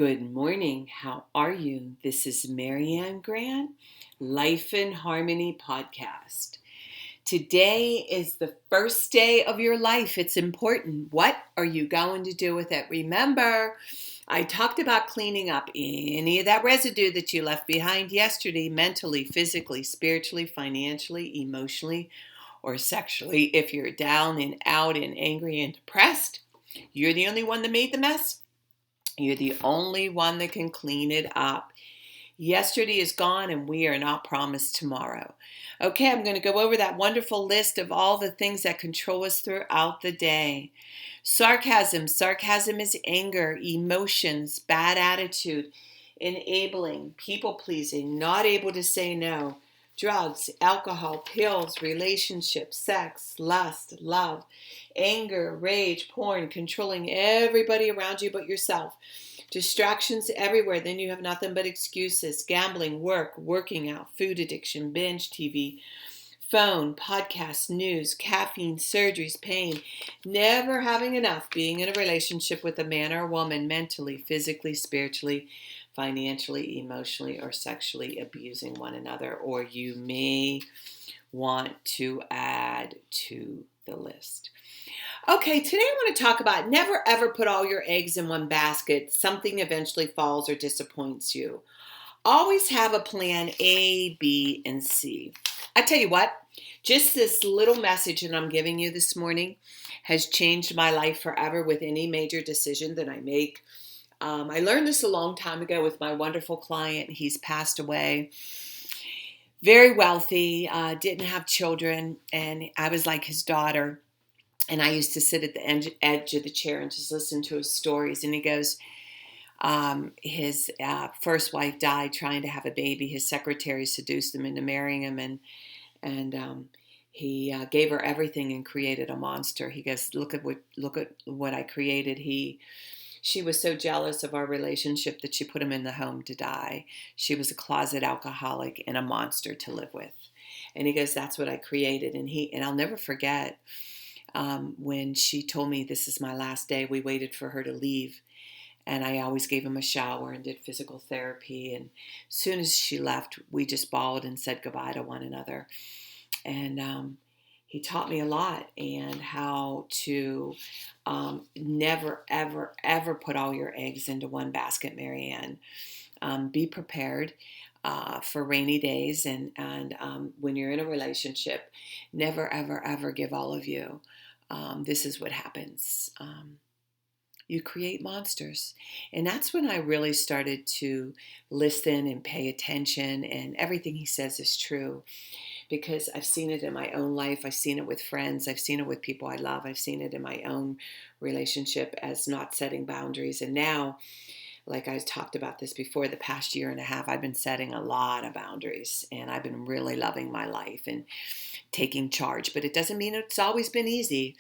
Good morning. How are you? This is Marianne Grant, Life in Harmony podcast. Today is the first day of your life. It's important. What are you going to do with it? Remember, I talked about cleaning up any of that residue that you left behind yesterday, mentally, physically, spiritually, financially, emotionally, or sexually. If you're down and out and angry and depressed, you're the only one that made the mess. You're the only one that can clean it up. Yesterday is gone and we are not promised tomorrow. Okay, I'm going to go over that wonderful list of all the things that control us throughout the day. Sarcasm. Sarcasm is anger, emotions, bad attitude, enabling, people pleasing, not able to say no. Drugs, alcohol, pills, relationships, sex, lust, love, anger, rage, porn, controlling everybody around you but yourself. Distractions everywhere, then you have nothing but excuses. Gambling, work, working out, food addiction, binge TV, phone, podcasts, news, caffeine, surgeries, pain. Never having enough, being in a relationship with a man or a woman, mentally, physically, spiritually, financially, emotionally, or sexually abusing one another. Or you may want to add to the list. Okay, today I want to talk about never ever put all your eggs in one basket. Something eventually falls or disappoints you. Always have a plan A, B, and C. I tell you what, just this little message that I'm giving you this morning has changed my life forever with any major decision that I make. I learned this a long time ago with my wonderful client. He's passed away. Very wealthy, didn't have children, and I was like his daughter. And I used to sit at the edge of the chair and just listen to his stories. And he goes, his first wife died trying to have a baby. His secretary seduced him into marrying him, and he gave her everything and created a monster. He goes, look at what I created. She was so jealous of our relationship that she put him in the home to die. She was a closet alcoholic and a monster to live with. And he goes, that's what I created. And I'll never forget. When she told me this is my last day, we waited for her to leave. And I always gave him a shower and did physical therapy. And as soon as she left, we just bawled and said goodbye to one another. And he taught me a lot and how to never, ever, ever put all your eggs into one basket, Marianne. Be prepared for rainy days. And when you're in a relationship, never, ever, ever give all of you. This is what happens. You create monsters. And that's when I really started to listen and pay attention, and everything he says is true because I've seen it in my own life. I've seen it with friends. I've seen it with people I love. I've seen it in my own relationship as not setting boundaries. And now, like I talked about this before, the past year and a half, I've been setting a lot of boundaries, and I've been really loving my life and taking charge. But it doesn't mean it's always been easy.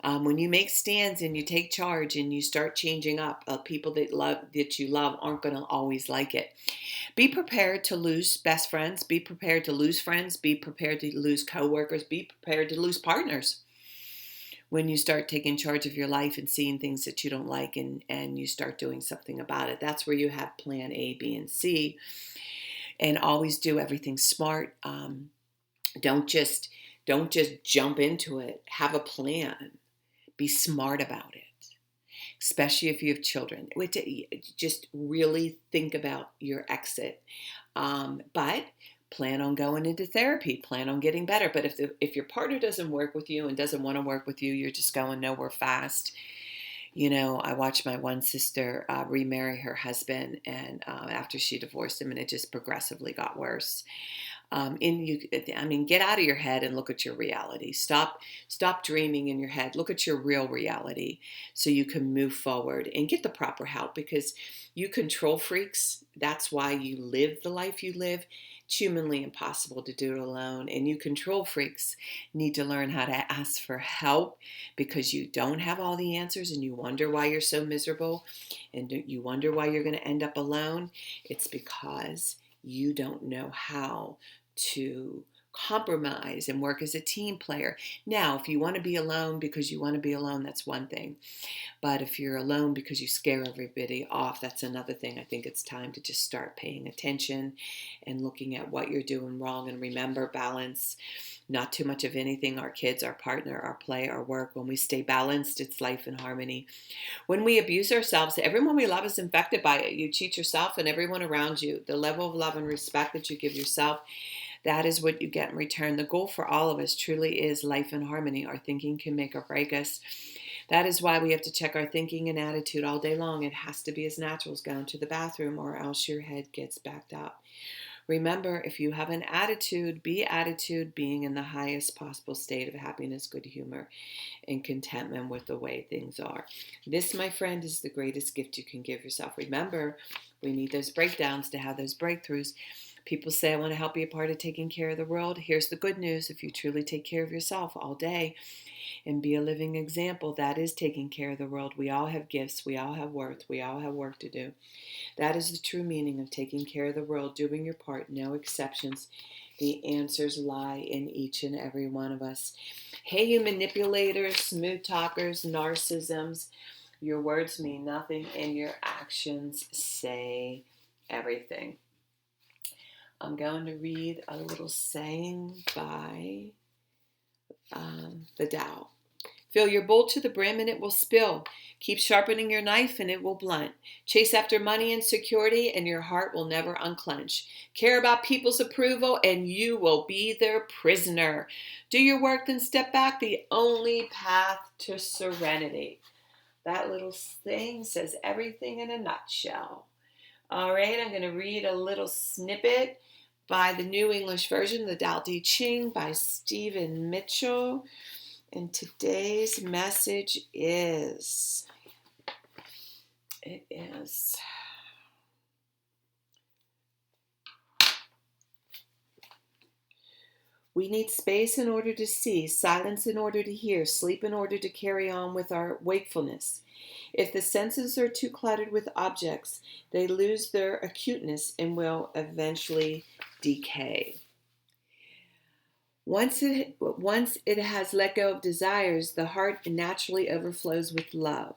When you make stands and you take charge and you start changing up, people that you love aren't going to always like it. Be prepared to lose best friends. Be prepared to lose friends. Be prepared to lose coworkers. Be prepared to lose partners. When you start taking charge of your life and seeing things that you don't like, and you start doing something about it, that's where you have plan A, B, and C. And always do everything smart. Don't just jump into it. Have a plan. Be smart about it, especially if you have children. Just really think about your exit. But plan on going into therapy. Plan on getting better. But if your partner doesn't work with you and doesn't want to work with you, you're just going nowhere fast. You know, I watched my one sister remarry her husband, and after she divorced him, and it just progressively got worse. Get out of your head and look at your reality. Stop dreaming in your head. Look at your real reality so you can move forward and get the proper help, because you control freaks. That's why you live the life you live. It's humanly impossible to do it alone. And you control freaks need to learn how to ask for help, because you don't have all the answers and you wonder why you're so miserable and you wonder why you're going to end up alone. It's because you don't know how to compromise and work as a team player. Now, if you want to be alone because you want to be alone, that's one thing. But if you're alone because you scare everybody off, that's another thing. I think it's time to just start paying attention and looking at what you're doing wrong. And remember, balance, not too much of anything, our kids, our partner, our play, our work. When we stay balanced, it's life in harmony. When we abuse ourselves, everyone we love is infected by it. You cheat yourself and everyone around you. The level of love and respect that you give yourself, that is what you get in return. The goal for all of us truly is life in harmony. Our thinking can make or break us. That is why we have to check our thinking and attitude all day long. It has to be as natural as going to the bathroom, or else your head gets backed up. Remember, if you have an attitude, be attitude being in the highest possible state of happiness, good humor, and contentment with the way things are. This, my friend, is the greatest gift you can give yourself. Remember, we need those breakdowns to have those breakthroughs. People say, I want to help be a part of taking care of the world. Here's the good news. If you truly take care of yourself all day and be a living example, that is taking care of the world. We all have gifts. We all have worth. We all have work to do. That is the true meaning of taking care of the world, doing your part, no exceptions. The answers lie in each and every one of us. Hey, you manipulators, smooth talkers, narcissisms, your words mean nothing and your actions say everything. I'm going to read a little saying by the Tao. Fill your bowl to the brim and it will spill. Keep sharpening your knife and it will blunt. Chase after money and security and your heart will never unclench. Care about people's approval and you will be their prisoner. Do your work, then step back, the only path to serenity. That little thing says everything in a nutshell. All right, I'm going to read a little snippet by the New English Version, the Tao Te Ching by Stephen Mitchell. And today's message is, we need space in order to see, silence in order to hear, sleep in order to carry on with our wakefulness. If the senses are too cluttered with objects, they lose their acuteness and will eventually decay. Once it has let go of desires, the heart naturally overflows with love.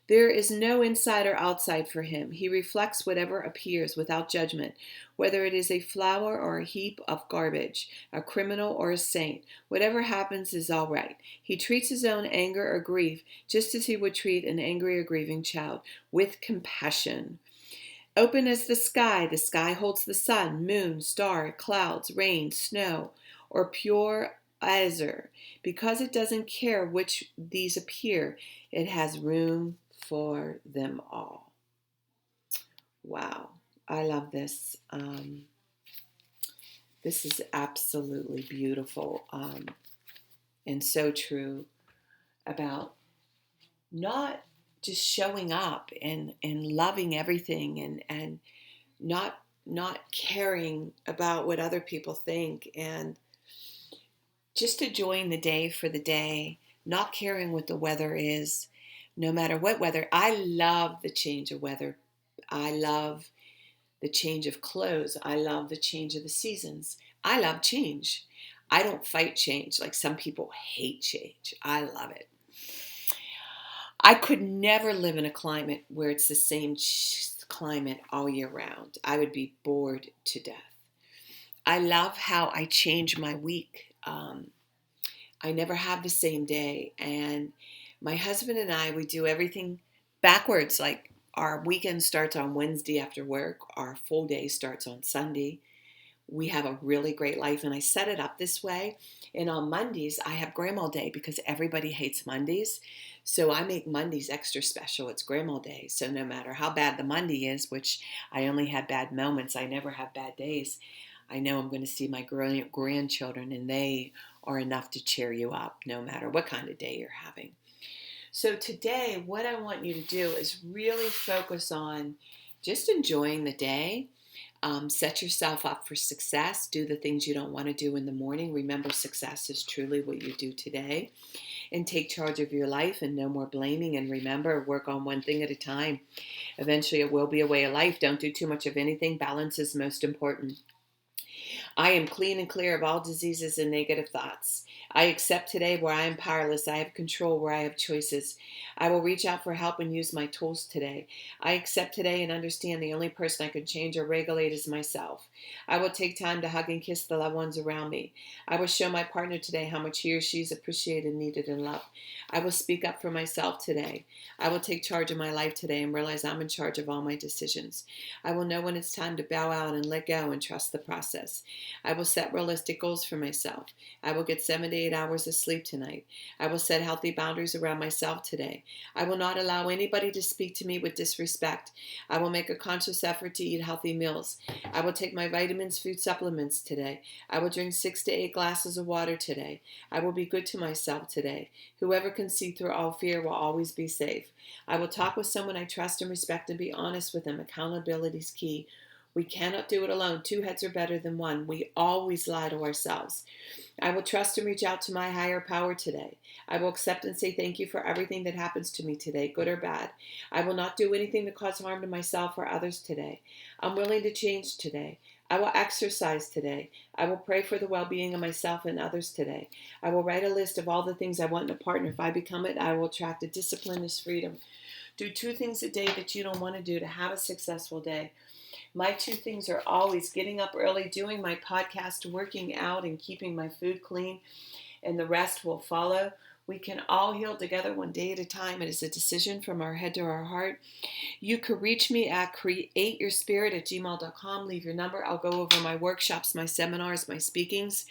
There is no inside or outside for him. He reflects whatever appears without judgment, whether it is a flower or a heap of garbage, a criminal or a saint. Whatever happens is all right. He treats his own anger or grief just as he would treat an angry or grieving child, with compassion. Open as the sky holds the sun, moon, star, clouds, rain, snow, or pure azure. Because it doesn't care which these appear, it has room for them all. Wow, I love this. This is absolutely beautiful and so true about not just showing up and loving everything and not caring about what other people think, and just enjoying the day for the day, not caring what the weather is, no matter what weather. I love the change of weather. I love the change of clothes. I love the change of the seasons. I love change. I don't fight change like some people hate change. I love it. I could never live in a climate where it's the same climate all year round. I would be bored to death. I love how I change my week. I never have the same day. And my husband and I, we do everything backwards. Like our weekend starts on Wednesday after work. Our full day starts on Sunday. We have a really great life, and I set it up this way. And on Mondays, I have Grandma Day because everybody hates Mondays. So I make Mondays extra special. It's Grandma Day. So no matter how bad the Monday is, which I only have bad moments, I never have bad days, I know I'm going to see my grandchildren, and they are enough to cheer you up no matter what kind of day you're having. So today, what I want you to do is really focus on just enjoying the day. Set yourself up for success. Do the things you don't want to do in the morning. Remember, success is truly what you do today. And take charge of your life and no more blaming. And remember, work on one thing at a time. Eventually, it will be a way of life. Don't do too much of anything. Balance is most important. I am clean and clear of all diseases and negative thoughts. I accept today where I am powerless. I have control where I have choices. I will reach out for help and use my tools today. I accept today and understand the only person I can change or regulate is myself. I will take time to hug and kiss the loved ones around me. I will show my partner today how much he or she is appreciated, needed, and loved. I will speak up for myself today. I will take charge of my life today and realize I'm in charge of all my decisions. I will know when it's time to bow out and let go and trust the process. I will set realistic goals for myself. I will get 7 to 8 hours of sleep tonight. I will set healthy boundaries around myself today. I will not allow anybody to speak to me with disrespect. I will make a conscious effort to eat healthy meals. I will take my vitamins, food supplements today. I will drink 6 to 8 glasses of water today. I will be good to myself today. Whoever can see through all fear will always be safe. I will talk with someone I trust and respect and be honest with them. Accountability is key. We cannot do it alone. 2 heads are better than 1. We always lie to ourselves. I will trust and reach out to my higher power today. I will accept and say thank you for everything that happens to me today, good or bad. I will not do anything to cause harm to myself or others today. I'm willing to change today. I will exercise today. I will pray for the well-being of myself and others today. I will write a list of all the things I want in a partner. If I become it, I will attract it. Discipline is freedom. Do 2 things a day that you don't want to do to have a successful day. My 2 things are always getting up early, doing my podcast, working out, and keeping my food clean, and the rest will follow. We can all heal together one day at a time. It is a decision from our head to our heart. You can reach me at createyourspirit@gmail.com. Leave your number. I'll go over my workshops, my seminars, my speakings.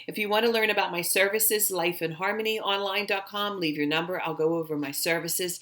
If you want to learn about my services, lifeinharmonyonline.com. Leave your number. I'll go over my services.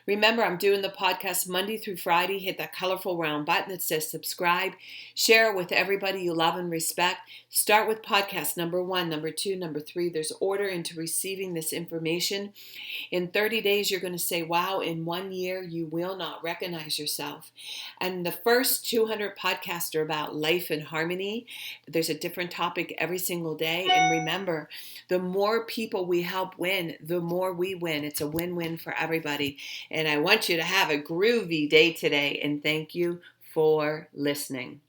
Remember, I'm doing the podcast Monday through Friday. Hit that colorful round button that says subscribe. Share it with everybody you love and respect. Start with podcast number 1, number 2, number 3. There's order into receiving this information. In 30 days, you're going to say, wow. In 1 year, you will not recognize yourself. And the first 200 podcasts are about life and harmony. There's a different topic every single day. And remember, the more people we help win, the more we win. It's a win-win for everybody. And I want you to have a groovy day today. And thank you for listening.